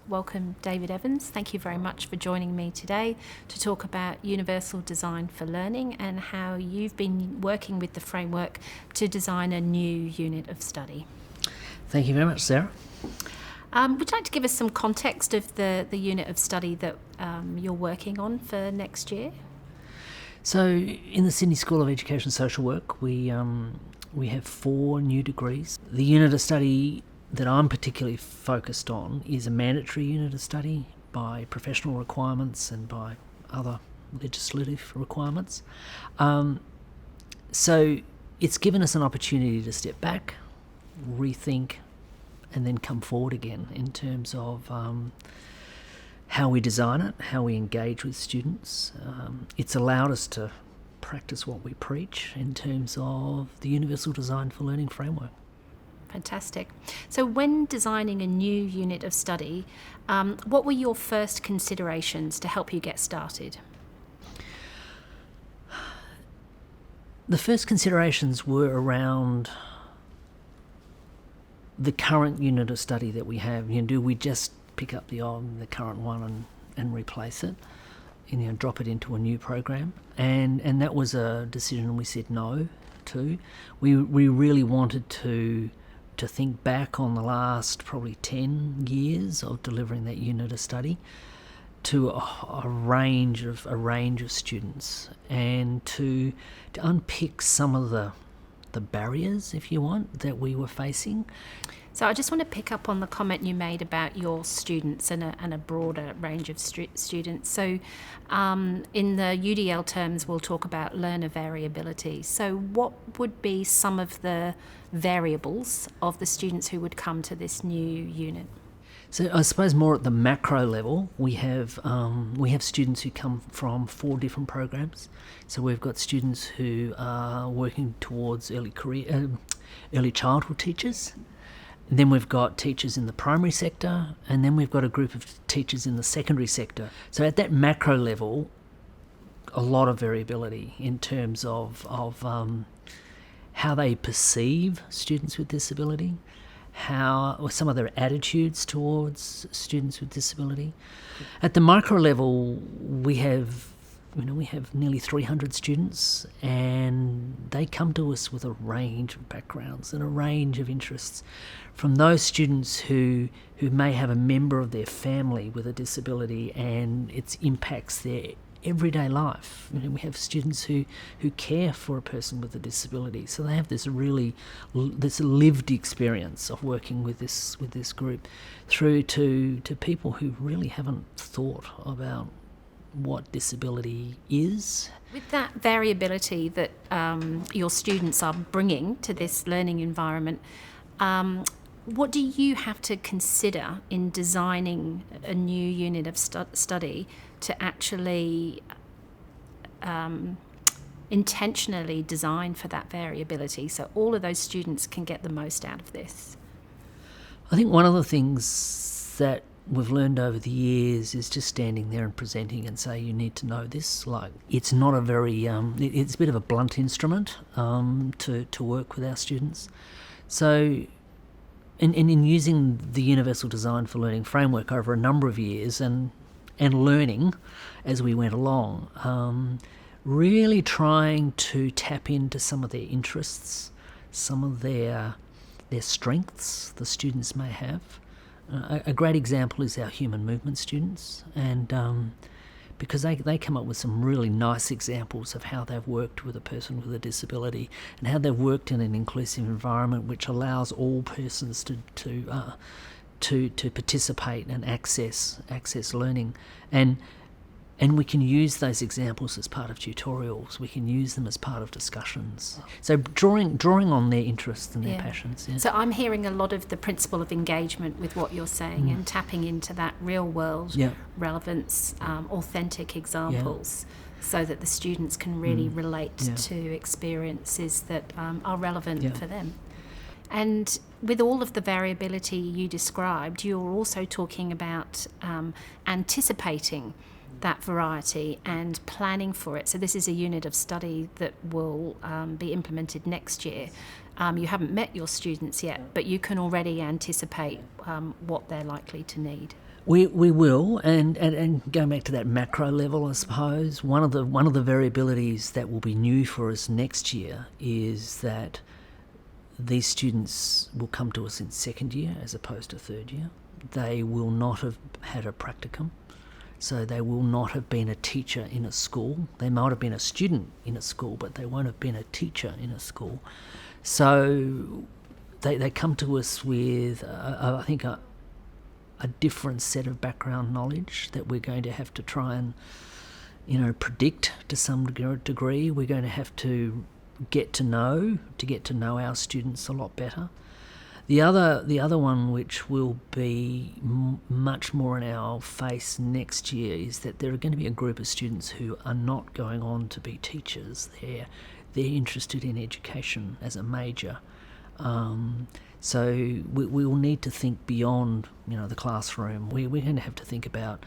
welcome David Evans. Thank you very much for joining me today to talk about Universal Design for Learning and how you've been working with the framework to design a new unit of study. Thank you very much, Sarah. Would you like to give us some context of the unit of study that you're working on for next year? So in the Sydney School of Education and Social Work, we have 4 new degrees. The unit of study that I'm particularly focused on is a mandatory unit of study by professional requirements and by other legislative requirements. So it's given us an opportunity to step back, rethink, and then come forward again in terms of how we design it, how we engage with students. It's allowed us to practice what we preach in terms of the Universal Design for Learning framework. Fantastic. So when designing a new unit of study, what were your first considerations to help you get started? The first considerations were around the current unit of study that we have. Do we just pick up the current one and replace it, and drop it into a new program? And that was a decision we said no to. We really wanted to think back on the last probably 10 years of delivering that unit of study to a range of students, and to unpick some of the barriers, if you want, that we were facing. So I just want to pick up on the comment you made about your students and a broader range of students. So in the UDL terms, we'll talk about learner variability. So what would be some of the variables of the students who would come to this new unit? So I suppose more at the macro level, we have students who come from 4 different programs. So we've got students who are working towards early childhood teachers. And then we've got teachers in the primary sector, and then we've got a group of teachers in the secondary sector. So at that macro level, a lot of variability in terms of how they perceive students with disability, how some of their attitudes towards students with disability. At the micro level, we have nearly 300 students, and they come to us with a range of backgrounds and a range of interests. From those students who may have a member of their family with a disability and it impacts their everyday life. We have students who care for a person with a disability, so they have this lived experience of working with this group, through to people who really haven't thought about what disability is. With that variability that your students are bringing to this learning environment, what do you have to consider in designing a new unit of study to actually intentionally design for that variability so all of those students can get the most out of this? I think one of the things that we've learned over the years is just standing there and presenting and say, you need to know this. Like, it's not a very, it's a bit of a blunt instrument to work with our students. So in using the Universal Design for Learning framework over a number of years and learning as we went along, really trying to tap into some of their interests, some of their strengths the students may have. A great example is our human movement students, and because they come up with some really nice examples of how they've worked with a person with a disability and how they've worked in an inclusive environment which allows all persons to participate and access learning. And we can use those examples as part of tutorials. We can use them as part of discussions. So drawing on their interests and their passions. Yeah. So I'm hearing a lot of the principle of engagement with what you're saying and tapping into that real world relevance, authentic examples, so that the students can really relate to experiences that are relevant for them. And with all of the variability you described, you're also talking about anticipating that variety and planning for it. So this is a unit of study that will be implemented next year. You haven't met your students yet, but you can already anticipate what they're likely to need. We will, and going back to that macro level, I suppose one of the variabilities that will be new for us next year is that these students will come to us in second year as opposed to third year. They will not have had a practicum, so they will not have been a teacher in a school. They might have been a student in a school, but they won't have been a teacher in a school. So they come to us with, I think, a different set of background knowledge that we're going to have to try and, predict to some degree. We're going to have to get to know our students a lot better. The other one, which will be much more in our face next year, is that there are going to be a group of students who are not going on to be teachers. They're interested in education as a major. So we will need to think beyond, the classroom. We're going to have to think about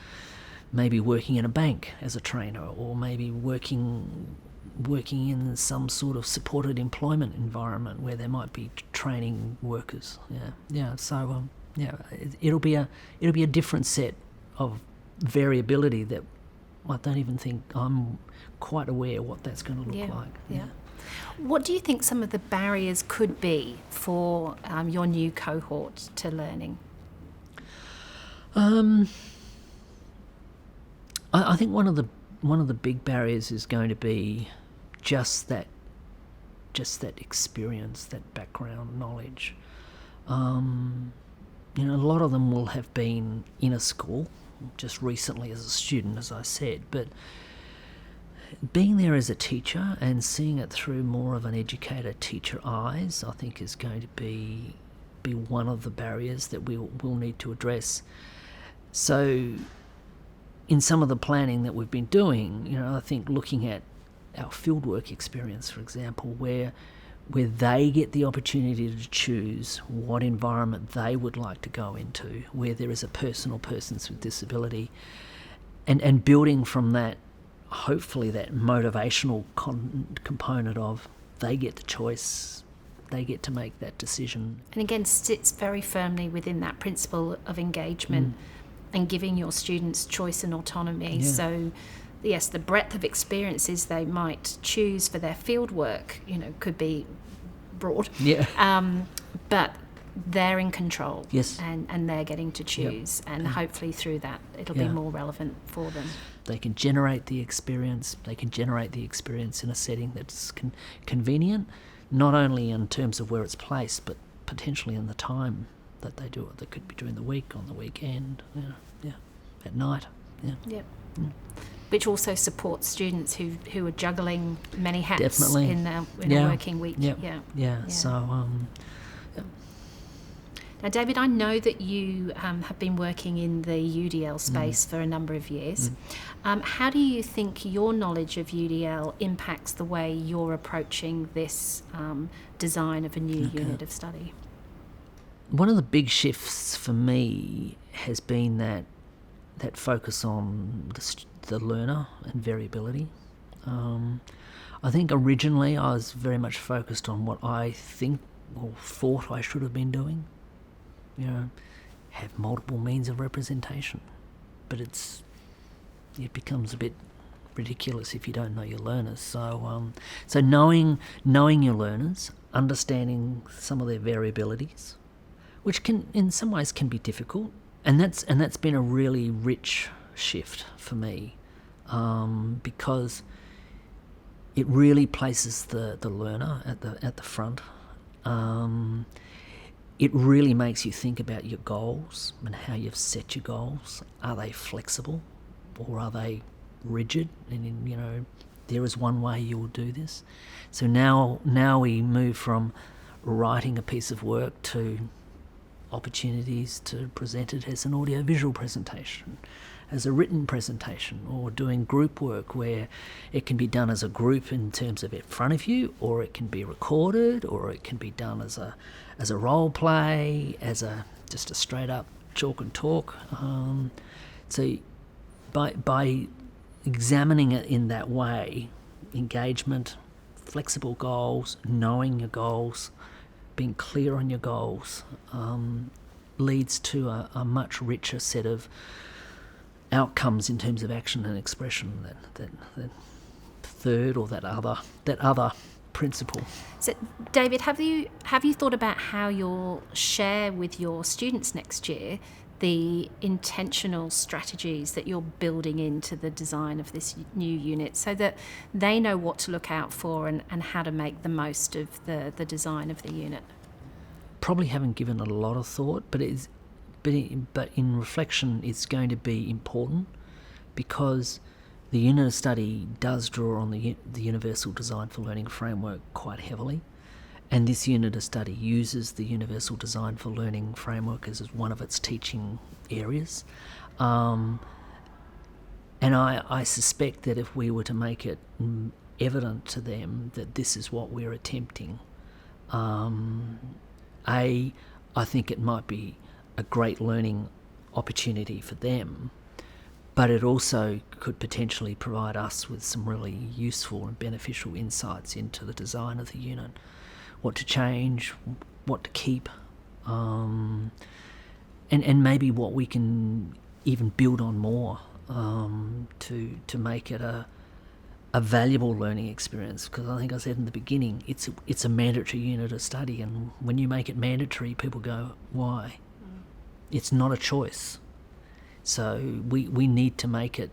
maybe working in a bank as a trainer, or maybe working in some sort of supported employment environment where there might be training workers. So it'll be a different set of variability that I don't even think I'm quite aware what that's going to look like. Yeah. What do you think some of the barriers could be for your new cohort to learning? I think one of the big barriers is going to be just that experience, that background knowledge. A lot of them will have been in a school just recently as a student, as I said, but being there as a teacher and seeing it through more of an educator-teacher eyes, I think, is going to be one of the barriers that we'll need to address. So in some of the planning that we've been doing, I think looking at our fieldwork experience, for example, where they get the opportunity to choose what environment they would like to go into, where there is a person or persons with disability, and building from that, hopefully that motivational component of they get the choice, they get to make that decision. And again, sits very firmly within that principle of engagement and giving your students choice and autonomy. Yeah. So yes, the breadth of experiences they might choose for their field work, could be broad. Yeah. But they're in control. Yes. And they're getting to choose. Yep. And hopefully through that it'll be more relevant for them. They can generate the experience. They can generate the experience in a setting that's convenient, not only in terms of where it's placed, but potentially in the time that they do it. They could be during the week, on the weekend, at night. Yep. Which also supports students who are juggling many hats. Definitely. in a working week. So. Now, David, I know that you have been working in the UDL space for a number of years. How do you think your knowledge of UDL impacts the way you're approaching this design of a new unit of study? One of the big shifts for me has been that focus on the learner and variability. I think originally I was very much focused on what I think or thought I should have been doing. Have multiple means of representation, but it becomes a bit ridiculous if you don't know your learners. So knowing your learners, understanding some of their variabilities, which can in some ways can be difficult, and that's been a really rich shift for me, because it really places the learner at the front. It really makes you think about your goals and how you've set your goals. Are they flexible or are they rigid? And there is one way you will do this. So now we move from writing a piece of work to opportunities to present it as an audiovisual presentation, as a written presentation, or doing group work where it can be done as a group in terms of in front of you, or it can be recorded, or it can be done as a role play, as just a straight up chalk and talk. So by examining it in that way, engagement, flexible goals, knowing your goals, being clear on your goals, leads to a much richer set of outcomes in terms of action and expression than third or that other principle. So, David, have you thought about how you'll share with your students next year the intentional strategies that you're building into the design of this new unit, so that they know what to look out for and how to make the most of the design of the unit? Probably haven't given it a lot of thought, but in reflection it's going to be important, because the unit of study does draw on the Universal Design for Learning framework quite heavily, and this unit of study uses the Universal Design for Learning framework as one of its teaching areas. And I suspect that if we were to make it evident to them that this is what we're attempting, I think it might be a great learning opportunity for them, but it also could potentially provide us with some really useful and beneficial insights into the design of the unit, what to change, what to keep, and maybe what we can even build on more to make it a valuable learning experience. Because I think I said in the beginning, it's a mandatory unit of study, and when you make it mandatory, people go, why? It's not a choice. So we need to make it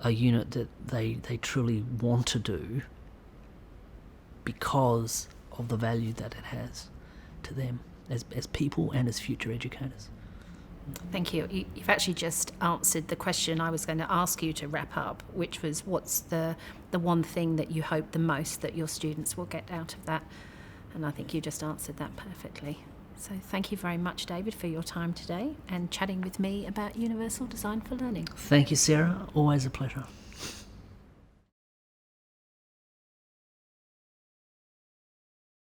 a unit that they truly want to do because of the value that it has to them as people and as future educators. Thank you. You've actually just answered the question I was going to ask you to wrap up, which was, what's the one thing that you hope the most that your students will get out of that? And I think you just answered that perfectly. So thank you very much, David, for your time today and chatting with me about Universal Design for Learning. Thank you, Sarah. Always a pleasure.